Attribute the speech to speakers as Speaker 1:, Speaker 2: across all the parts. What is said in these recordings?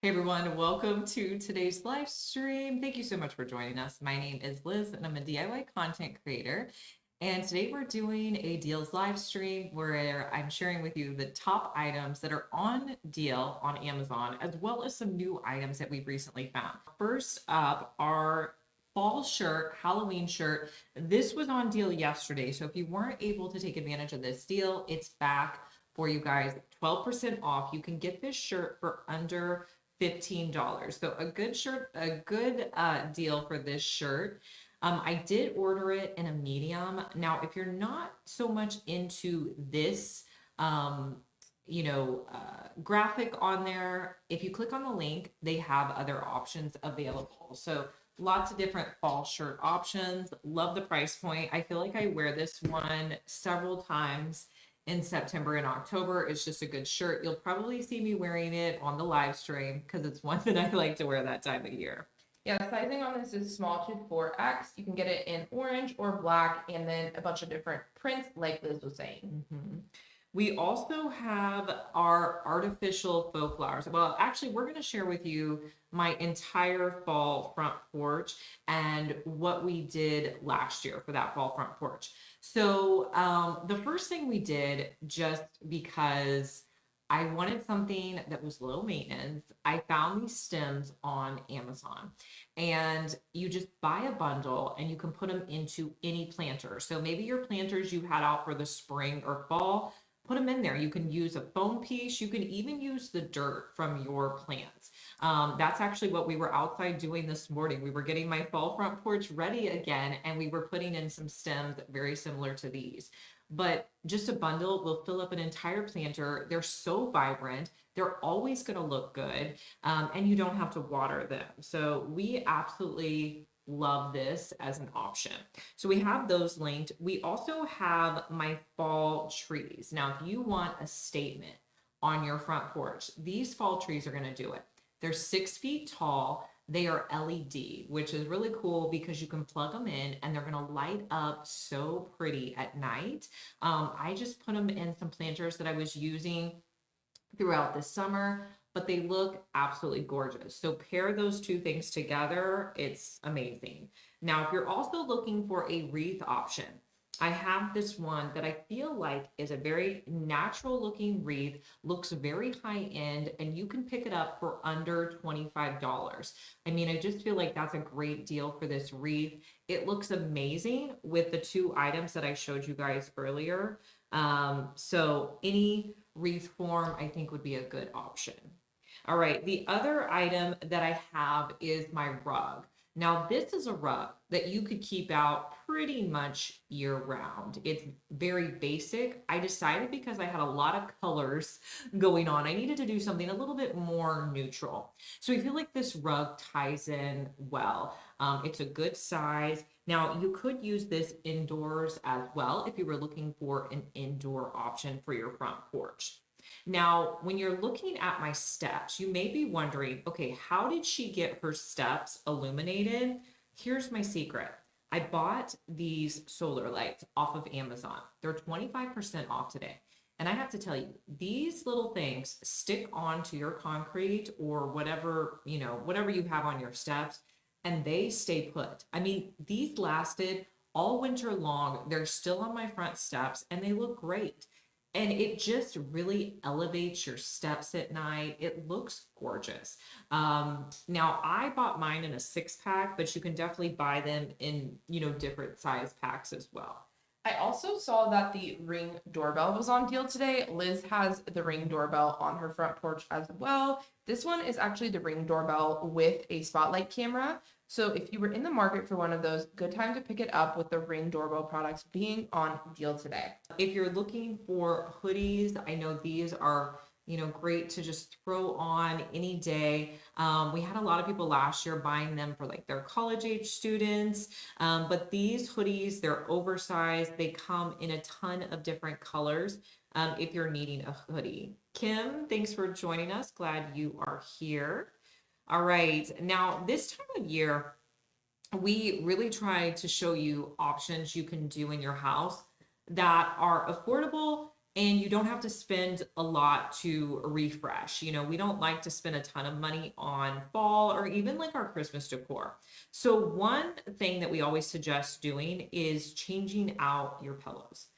Speaker 1: Hey everyone, welcome to today's live stream. Thank you so much for joining us. My name is Liz and I'm a DIY content creator. And today we're doing a deals live stream where I'm sharing with you the top items that are on deal on Amazon, as well as some new items that we've recently found. First up, our fall shirt, Halloween shirt. This was on deal yesterday. So if you weren't able to take advantage of this deal, it's back for you guys. 12% off. You can get this shirt for under $15. So a good shirt, a good deal for this shirt. I did order it in a medium. Now, if you're not so much into this, graphic on there, if you click on the link, they have other options available. So lots of different fall shirt options. Love the price point. I feel like I wear this one several times in September and October. It's just a good shirt. You'll probably see me wearing it on the live stream because it's one that I like to wear that time of year.
Speaker 2: Yeah, the sizing on this is small to 4X. You can get it in orange or black, and then a bunch of different prints, like Liz was saying.
Speaker 1: We also have our artificial faux flowers. Well, actually, we're going to share with you my entire fall front porch and what we did last year for that fall front porch. So, the first thing we did, just because I wanted something that was low maintenance, I found these stems on Amazon. And you just buy a bundle and you can put them into any planter. So maybe your planters you had out for the spring or fall, put them in there. You can use a foam piece. You can even use the dirt from your plants. That's actually what we were outside doing this morning. We were getting my fall front porch ready again, and we were putting in some stems very similar to these. But just a bundle will fill up an entire planter. They're so vibrant. They're always going to look good, and you don't have to water them. So we absolutely love this as an option. So we have those linked. We also have my fall trees. Now, if you want a statement on your front porch, these fall trees are going to do it. They're 6 feet tall. They are LED, which is really cool because you can plug them in and they're going to light up so pretty at night. I just put them in some planters that I was using throughout the summer, but they look absolutely gorgeous. So pair those two things together, it's amazing. Now, if you're also looking for a wreath option, I have this one that I feel like is a very natural looking wreath, looks very high end, and you can pick it up for under $25. I mean, I just feel like that's a great deal for this wreath. It looks amazing with the two items that I showed you guys earlier. So any wreath form I think would be a good option. All right, the other item that I have is my rug. Now, this is a rug that you could keep out pretty much year round. It's very basic. I decided because I had a lot of colors going on, I needed to do something a little bit more neutral. So I feel like this rug ties in well. It's a good size. Now, you could use this indoors as well if you were looking for an indoor option for your front porch. Now, when you're looking at my steps, you may be wondering, okay, how did she get her steps illuminated? Here's my secret. I bought these solar lights off of Amazon. They're 25% off today. And I have to tell you, these little things stick onto your concrete or whatever, whatever you have on your steps, and they stay put. I mean, these lasted all winter long. They're still on my front steps and they look great. And it just really elevates your steps at night. It looks gorgeous. Now I bought mine in a 6 pack, but you can definitely buy them in, different size packs as well.
Speaker 2: I also saw that the Ring doorbell was on deal today. Liz has the Ring doorbell on her front porch as well. This one is actually the Ring doorbell with a spotlight camera. So if you were in the market for one of those, good time to pick it up with the Ring doorbell products being on deal today.
Speaker 1: If you're looking for hoodies, I know these are, great to just throw on any day. We had a lot of people last year buying them for like their college age students. But these hoodies, they're oversized. They come in a ton of different colors. If you're needing a hoodie. Kim, thanks for joining us. Glad you are here. All right. Now, this time of year, we really try to show you options you can do in your house that are affordable and you don't have to spend a lot to refresh. You know, we don't like to spend a ton of money on fall or even like our Christmas decor. So one thing that we always suggest doing is changing out your pillows.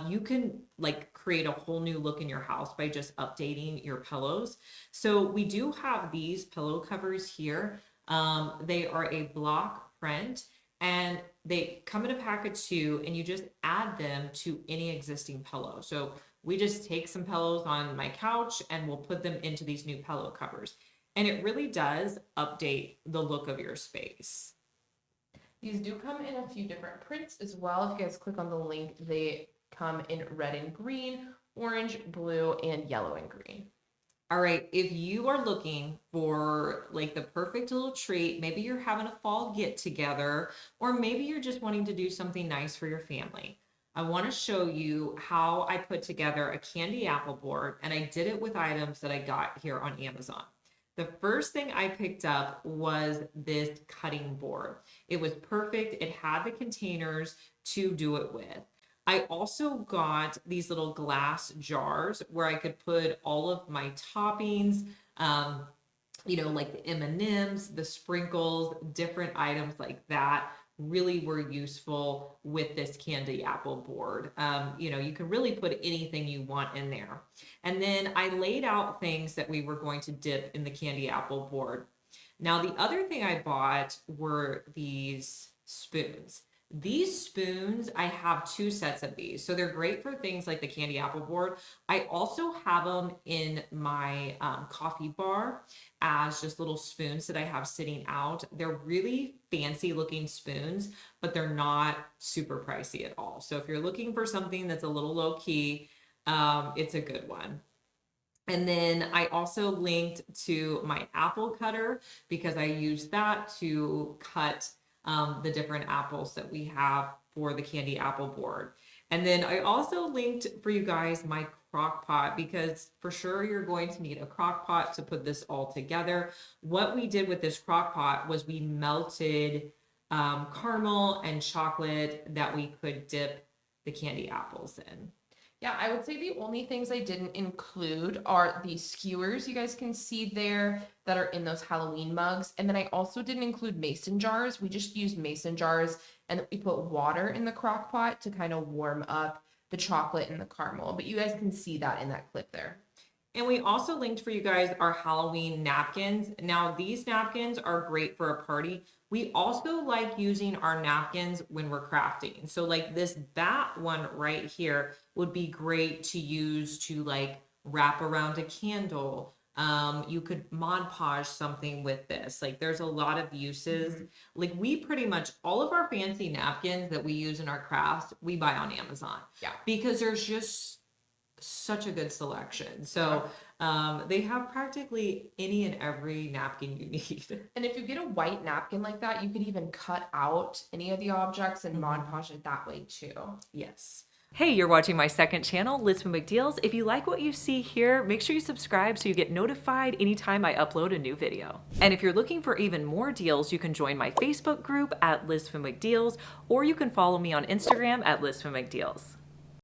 Speaker 1: You can like create a whole new look in your house by just updating your pillows. So we do have these pillow covers here. They are a block print and they come in a pack of two, and you just add them to any existing pillow. So we just take some pillows on my couch and we'll put them into these new pillow covers. And it really does update the look of your space.
Speaker 2: These do come in a few different prints as well. If you guys click on the link, they come in red and green, orange, blue, and yellow and green.
Speaker 1: All right, if you are looking for like the perfect little treat, maybe you're having a fall get together, or maybe you're just wanting to do something nice for your family. I want to show you how I put together a candy apple board, and I did it with items that I got here on Amazon. The first thing I picked up was this cutting board. It was perfect. It had the containers to do it with. I also got these little glass jars where I could put all of my toppings, you know, like the M&Ms, the sprinkles, different items like that really were useful with this candy apple board. You know, you can really put anything you want in there. And then I laid out things that we were going to dip in the candy apple board. Now, the other thing I bought were these spoons. These spoons, I have two sets of these. So they're great for things like the candy apple board. I also have them in my coffee bar as just little spoons that I have sitting out. They're really fancy looking spoons, but they're not super pricey at all. So if you're looking for something that's a little low key, it's a good one. And then I also linked to my apple cutter because I use that to cut the different apples that we have for the candy apple board. And then I also linked for you guys my crock pot because for sure you're going to need a crock pot to put this all together. What we did with this crock pot was we melted caramel and chocolate that we could dip the candy apples in.
Speaker 2: Yeah, I would say the only things I didn't include are the skewers you guys can see there that are in those Halloween mugs. And then I also didn't include mason jars. We just used mason jars and we put water in the crock pot to kind of warm up the chocolate and the caramel. But you guys can see that in that clip there.
Speaker 1: And we also linked for you guys our Halloween napkins. Now, these napkins are great for a party. We also like using our napkins when we're crafting. So like this bat one right here would be great to use to like wrap around a candle. You could Mod Podge something with this. Like there's a lot of uses. Like we pretty much, all of our fancy napkins that we use in our crafts, we buy on Amazon.
Speaker 2: Yeah.
Speaker 1: Because there's just such a good selection. So they have practically any and every napkin you need.
Speaker 2: And if you get a white napkin like that, you could even cut out any of the objects and Mod Podge it that way too.
Speaker 1: Yes.
Speaker 3: Hey, you're watching my second channel, Liz Fenwick Deals. If you like what you see here, make sure you subscribe so you get notified anytime I upload a new video. And if you're looking for even more deals, you can join my Facebook group at Liz Fenwick Deals, or you can follow me on Instagram at Liz Fenwick Deals.